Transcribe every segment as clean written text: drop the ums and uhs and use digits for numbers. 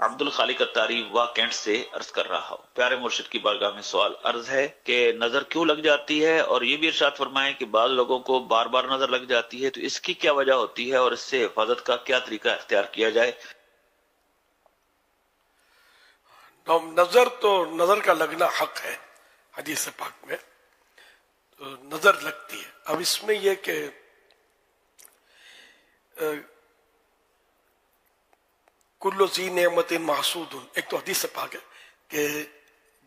عبد الخالق اتاری وا کینٹ سے عرض کر رہا ہوں، پیارے مرشد کی بارگاہ میں سوال عرض ہے کہ نظر کیوں لگ جاتی ہے، اور یہ بھی ارشاد فرمائیں کہ بعض لوگوں کو بار بار نظر لگ جاتی ہے، تو اس کی کیا وجہ ہوتی ہے اور اس سے حفاظت کا کیا طریقہ اختیار کیا جائے؟ نظر تو نظر کا لگنا حق ہے، حدیث پاک میں تو نظر لگتی ہے۔ اب اس میں یہ کہ کل ذی نعمت محسود، ایک تو حدیث پاک ہے کہ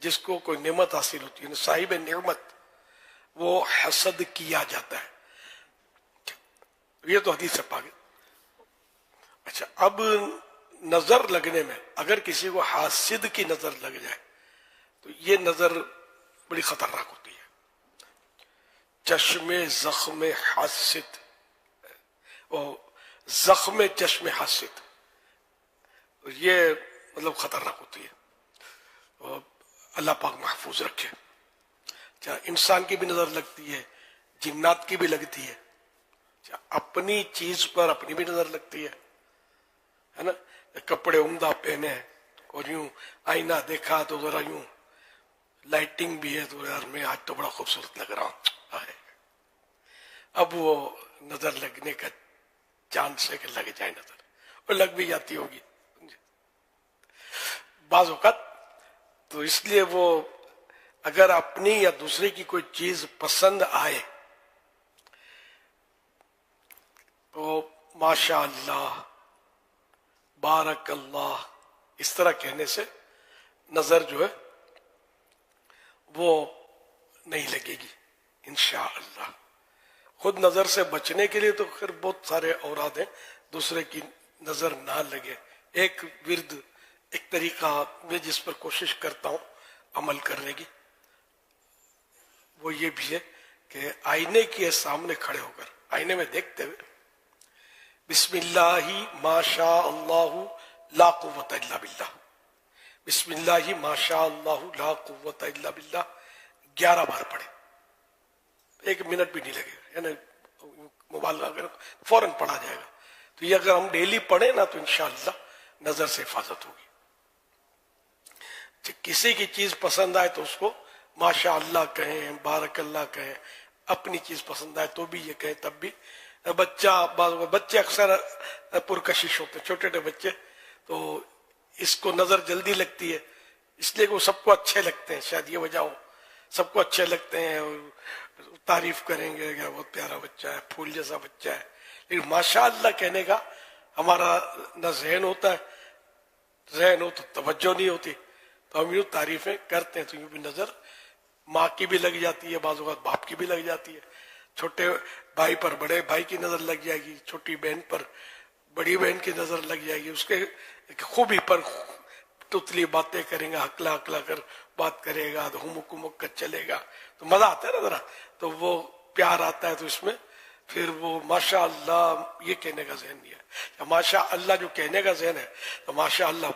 جس کو کوئی نعمت حاصل ہوتی ہے، صاحب نعمت وہ حسد کیا جاتا ہے، یہ تو حدیث پاک ہے۔ اچھا، اب نظر لگنے میں اگر کسی کو حاسد کی نظر لگ جائے تو یہ نظر بڑی خطرناک ہوتی ہے۔ چشم زخم حاسد، زخم چشم حاسد، یہ مطلب خطرناک ہوتی ہے، اور اللہ پاک محفوظ رکھے۔ انسان کی بھی نظر لگتی ہے، جنات کی بھی لگتی ہے، اپنی چیز پر اپنی بھی نظر لگتی ہے نا۔ کپڑے عمدہ پہنے اور یوں آئینہ دیکھا تو ذرا یوں لائٹنگ بھی ہے تو یار میں آج تو بڑا خوبصورت لگ رہا ہوں، اب وہ نظر لگنے کا چانس ہے کہ لگ جائے نظر، اور لگ بھی جاتی ہوگی بعض اوقات۔ تو اس لیے وہ اگر اپنی یا دوسرے کی کوئی چیز پسند آئے تو ماشاء اللہ، بارک اللہ، اس طرح کہنے سے نظر جو ہے وہ نہیں لگے گی انشاءاللہ۔ خود نظر سے بچنے کے لیے تو خیر بہت سارے اوراد ہیں، دوسرے کی نظر نہ لگے۔ ایک ورد، ایک طریقہ میں جس پر کوشش کرتا ہوں عمل کرنے کی، وہ یہ بھی ہے کہ آئینے کے سامنے کھڑے ہو کر آئینے میں دیکھتے ہوئے بسم اللہ ما شاء اللہ لا قوت الا باللہ، بسم اللہ ما شاء اللہ لا قوت الا باللہ 11 بار پڑھے، 1 منٹ بھی نہیں لگے گا، یعنی موبائل اگر فوراً پڑھا جائے گا۔ تو یہ اگر ہم ڈیلی پڑھیں نا تو انشاءاللہ نظر سے حفاظت ہوگی۔ کسی کی چیز پسند آئے تو اس کو ماشاء اللہ کہیں، بارک اللہ کہیں، اپنی چیز پسند آئے تو بھی یہ کہیں، تب بھی۔ بچے اکثر پرکشش ہوتے ہیں، چھوٹے چھوٹے بچے، تو اس کو نظر جلدی لگتی ہے، اس لیے کہ وہ سب کو اچھے لگتے ہیں، شاید یہ وجہ ہو، سب کو اچھے لگتے ہیں اور تعریف کریں گے کہ بہت پیارا بچہ ہے، پھول جیسا بچہ ہے، لیکن ماشاء اللہ کہنے کا ہمارا نہ ذہن ہوتا ہے، ذہن ہو تو توجہ نہیں ہوتی، تو ہم یوں تعریفیں کرتے ہیں، تو یوں بھی نظر ماں کی بھی لگ جاتی ہے، بعض اوقات باپ کی بھی لگ جاتی ہے، چھوٹے بھائی پر بڑے بھائی کی نظر لگ جائے گی، چھوٹی بہن پر بڑی بہن کی نظر لگ جائے گی، اس کے خوبی پر تتلی باتیں کریں گا، ہکلا ہکلا کر بات کرے گا، تو ہمک ہمک کر چلے گا، تو مزہ آتا ہے نا ذرا، تو وہ پیار آتا ہے، تو اس میں پھر وہ ماشاء اللہ یہ کہنے کا ذہن نہیں ہے۔ ماشاء اللہ جو کہنے کا ذہن ہے تو ماشاء اللہ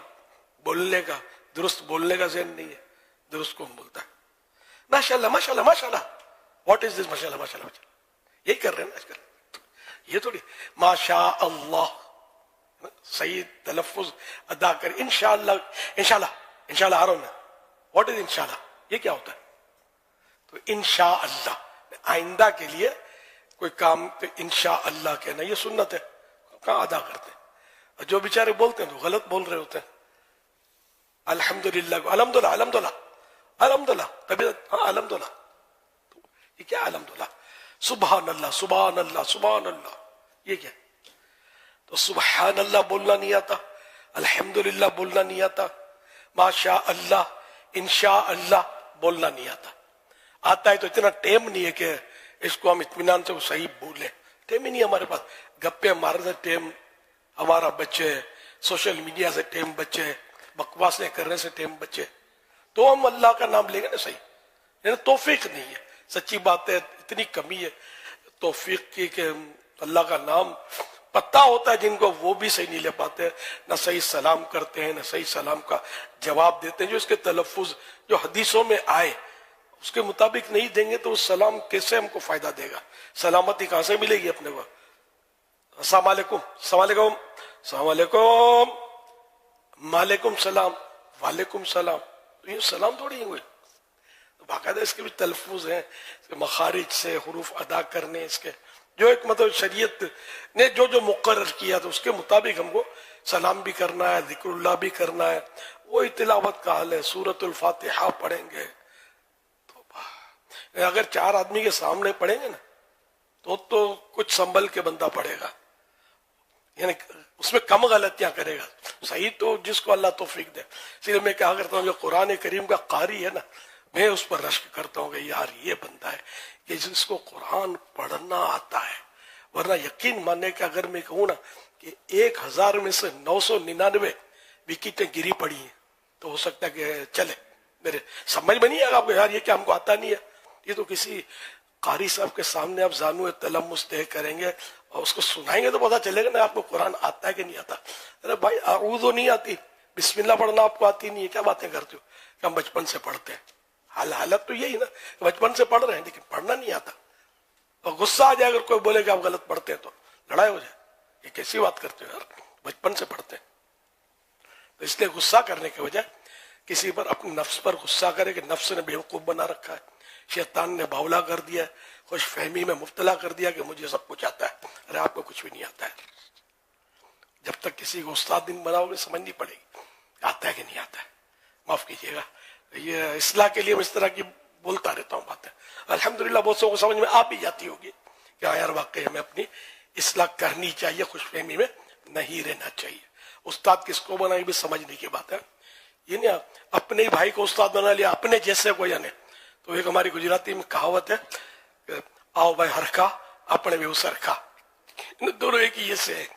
بولنے کا، درست بولنے کا ذہن نہیں ہے، درست کون بولتا ہے؟ ماشاء اللہ ماشاء اللہ ماشاء اللہ، واٹ از دس ماشاء اللہ ماشاء اللہ، یہی کر رہے ہیں نا آج کل، یہ تھوڑی ماشاء اللہ صحیح تلفظ ادا کر، انشاءاللہ انشاءاللہ انشاءاللہ آ رہا ہوں میں، واٹ از انشاءاللہ، یہ کیا ہوتا ہے؟ تو انشاءاللہ آئندہ کے لیے کوئی کام تو انشاءاللہ کہنا یہ سنت ہے، کہاں ادا کرتے ہیں؟ جو بیچارے بولتے ہیں تو غلط بول رہے ہوتے ہیں۔ الحمدللہ الحمدللہ الحمدللہ الحمدللہ، طبیعت ہاں الحمدللہ، یہ کیا الحمدللہ؟ سبحان اللہ سبحان اللہ سبحان اللہ، یہ کیا؟ تو سبحان اللہ بولنا نہیں آتا، الحمدللہ بولنا نہیں آتا، ماشاء اللہ انشاء اللہ بولنا نہیں آتا، آتا ہے تو اتنا ٹائم نہیں ہے کہ اس کو ہم اطمینان سے صحیح بولیں، ٹائم ہی نہیں ہمارے پاس، گپے مارنے سے ٹائم ہمارا بچے، سوشل میڈیا سے ٹائم بچے، بکواسیں کرنے سے ٹائم بچے، تو ہم اللہ کا نام لیں گے نا صحیح، یعنی توفیق نہیں ہے، سچی بات ہے، اتنی کمی ہے توفیق کی کہ اللہ کا نام پتہ ہوتا ہے جن کو وہ بھی صحیح نہیں لے پاتے، نہ صحیح سلام کرتے ہیں، نہ صحیح سلام کا جواب دیتے ہیں، جو اس کے تلفظ جو حدیثوں میں آئے اس کے مطابق نہیں دیں گے تو اس سلام کیسے ہم کو فائدہ دے گا؟ سلامتی کہاں سے ملے گی اپنے کو؟ السلام علیکم السلام علیکم السلام علیکم، मालेकुम सलाम, वालेकुम सलाम, तो ये सलाम थोड़ी हुए। तो बाकायदा इसके भी तलफुज हैं, इसके मखारिज से हुरूफ अदा करने, इसके जो एक मतलब शरीयत ने जो जो मुकर्रर किया तो उसके मुताबिक हमको सलाम भी करना है, जिक्रुल्लाह भी करना है। वही तिलावत का हाल है, सूरतुल फातिहा पढ़ेंगे तो अगर 4 आदमी के सामने पढ़ेंगे ना तो कुछ संभल के बंदा पढ़ेगा, यानी उसमें कम गलतियां करेगा। सही तो जिसको अल्लाह तौफीक दे। इसलिए मैं क्या करता हूँ, जो कुरान करीम का कारी है ना, मैं उस पर रश्क करता हूँ कि यार ये बंदा है कि जिसको कुरान पढ़ना आता है। वरना यकीन मानने के अगर मैं कहूँ ना कि 1000 में से 999 विकेटें गिरी पड़ी हैं तो हो सकता है कि चले, मेरे समझ में नहीं आएगा आपको, यार ये क्या हमको आता नहीं है। ये तो किसी कारी साहब के सामने आप जानू तलम्मुस तय करेंगे और उसको सुनाएंगे तो पता चलेगा ना आपको कुरान आता है कि नहीं आता। अरे भाई आऊज़ो नहीं आती, बिस्मिल्लाह पढ़ना आपको आती नहीं है, क्या बातें करते हो कि हम बचपन से पढ़ते हैं। हालत तो यही ना, बचपन से पढ़ रहे हैं लेकिन पढ़ना नहीं आता। और गुस्सा आ जाए अगर कोई बोले कि आप गलत पढ़ते हैं तो लड़ाई हो जाए, ये कैसी बात करते हो यार, बचपन से पढ़ते हैं। तो इसलिए गुस्सा करने के बजाय किसी पर, अपने नफ्स पर गुस्सा करे कि नफ्स ने बेवकूफ बना रखा है, शैतान ने बावला कर दिया है, खुश फहमी में मुब्तला कर दिया कि मुझे सब कुछ आता है। अरे आपको कुछ भी नहीं आता है। जब तक किसी को उस्ताद दिन बनाओगे समझ नहीं पड़ेगी आता है कि नहीं आता है। माफ कीजिएगा, ये इस्लाह के लिए मैं इस तरह की बोलता रहता हूँ बातें। अल्हम्दुलिल्लाह बहुत से को समझ में आ भी जाती होगी कि हाँ यार वाकई हमें अपनी इस्लाह करनी चाहिए, खुशफहमी में नहीं रहना चाहिए। उस्ताद किसको बनाई भी समझने की बात है। ये नहीं अपने ही भाई को उस्ताद बना लिया, अपने जैसे को यानी। तो एक हमारी गुजराती में कहावत है, आओ भाई हरखा अपने भी उसरखा, दोनों एक ही से है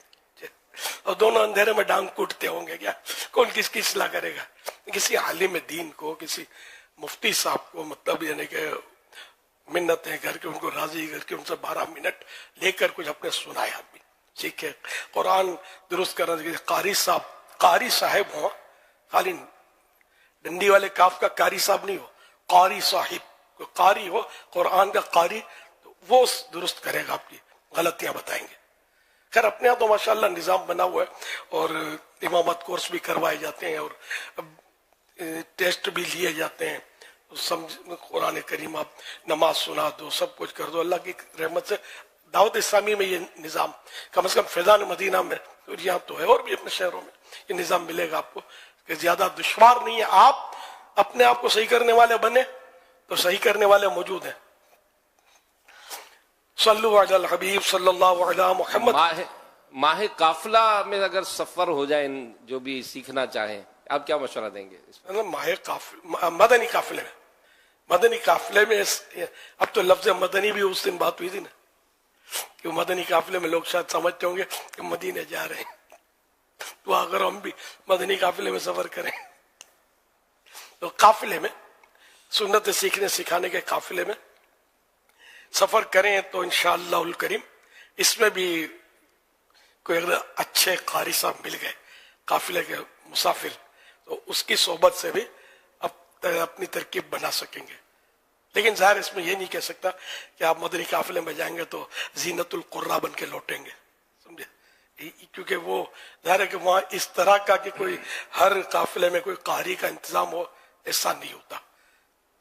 और दोनों अंधेरे में डांग कूटते होंगे। क्या कौन किसकी इस्लाह करेगा? किसी आलिम दीन को, किसी मुफ्ती साहब को मतलब यानी कि मिन्नतें करके उनको राजी करके उनसे 12 मिनट लेकर कुछ अपने सुनाए आदमी सीखे, कुरान दुरुस्त करना। कारी साहब हो, खाली डंडी वाले काफ का कारी साहब नहीं हो, कारी साहिब को कारी हो, कुरान का कारी, तो वो दुरुस्त करेगा, आपकी गलतियां बताएंगे। खैर अपने यहाँ तो माशाल्लाह निजाम बना हुआ है और इमामत कोर्स भी करवाए जाते हैं और टेस्ट भी लिए जाते हैं। समझ कुरान करीम आप नमाज सुना दो, सब कुछ कर दो। अल्लाह की रहमत से दावत इस्लामी में ये निजाम कम से कम फैजान मदीना में, और यहाँ तो है और भी अपने शहरों में ये निजाम मिलेगा आपको कि ज्यादा दुश्वार नहीं है। आप अपने आप को सही करने वाले बने तो सही करने वाले मौजूद हैं। सल्लु अलल हबीब सल्लल्लाहु अलैहि मुहम्मद। माह काफिला में अगर सफर हो जाए, जो भी सीखना चाहें, आप क्या मशवरा देंगे? माह काफिला, मदनी काफिले में, मदनी काफिले में अब तो लफ्ज मदनी भी उस दिन बात हुई थी ना कि मदनी काफिले में लोग शायद समझते होंगे कि मदीने जा रहे हैं, तो अगर हम भी मदनी काफिले में सफर करें तो काफिले में सुन्नत सीखने सिखाने के काफिले में सफर करें तो इंशाअल्लाहुल करीम इसमें भी कोई अगर अच्छे कारी साहब मिल गए काफिले के मुसाफिर, तो उसकी सोबत से भी अपनी तरकीब बना सकेंगे। लेकिन जाहिर इसमें ये नहीं कह सकता कि आप मदनी काफिले में जाएंगे तो जीनतुल कुर्रा बन के लौटेंगे, समझे? क्योंकि वो जाहिर है कि वहां इस तरह का कि कोई हर काफिले में कोई कारी का इंतजाम हो, ऐसा नहीं होता।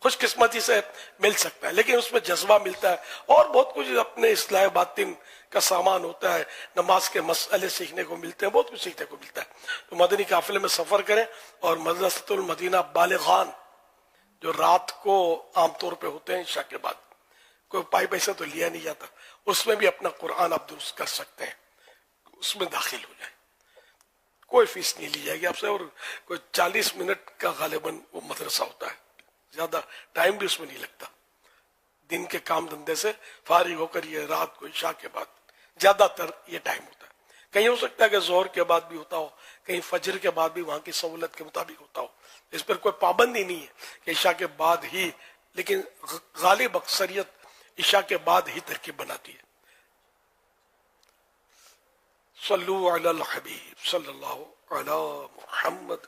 खुशकिस्मती से मिल सकता है लेकिन उसमें जज्बा मिलता है और बहुत कुछ अपने इस्लाह बातिन का सामान होता है, नमाज के मसले सीखने को मिलते हैं, बहुत कुछ सीखने को मिलता है। तो मदनी काफिले में सफर करें और मदरसतुल मदीना बालिगान जो रात को आमतौर पे होते हैं इशा के बाद, कोई पाई पैसा तो लिया नहीं जाता, उसमें भी अपना कुरान आप दुरुस्त कर सकते हैं, उसमें दाखिल हो जाए, कोई फीस नहीं ली जाएगी आपसे और कोई 40 मिनट का गालिबन वो मदरसा होता है, ज्यादा टाइम भी उसमें नहीं लगता। दिन के काम धंधे से फारिग होकर ये रात को इशा के बाद ज्यादातर ये टाइम होता है। कहीं हो सकता है कि जोहर के बाद भी होता हो, कहीं फजर के बाद भी वहां की सहूलत के मुताबिक होता हो, इस पर कोई पाबंदी नहीं है कि इशा के बाद ही, लेकिन गालिब अक्सरियत इशा के बाद ही तरकीब बनाती है। सल्लु अलल हबीब सल्लल्लाहु अलैहि मुहम्मद।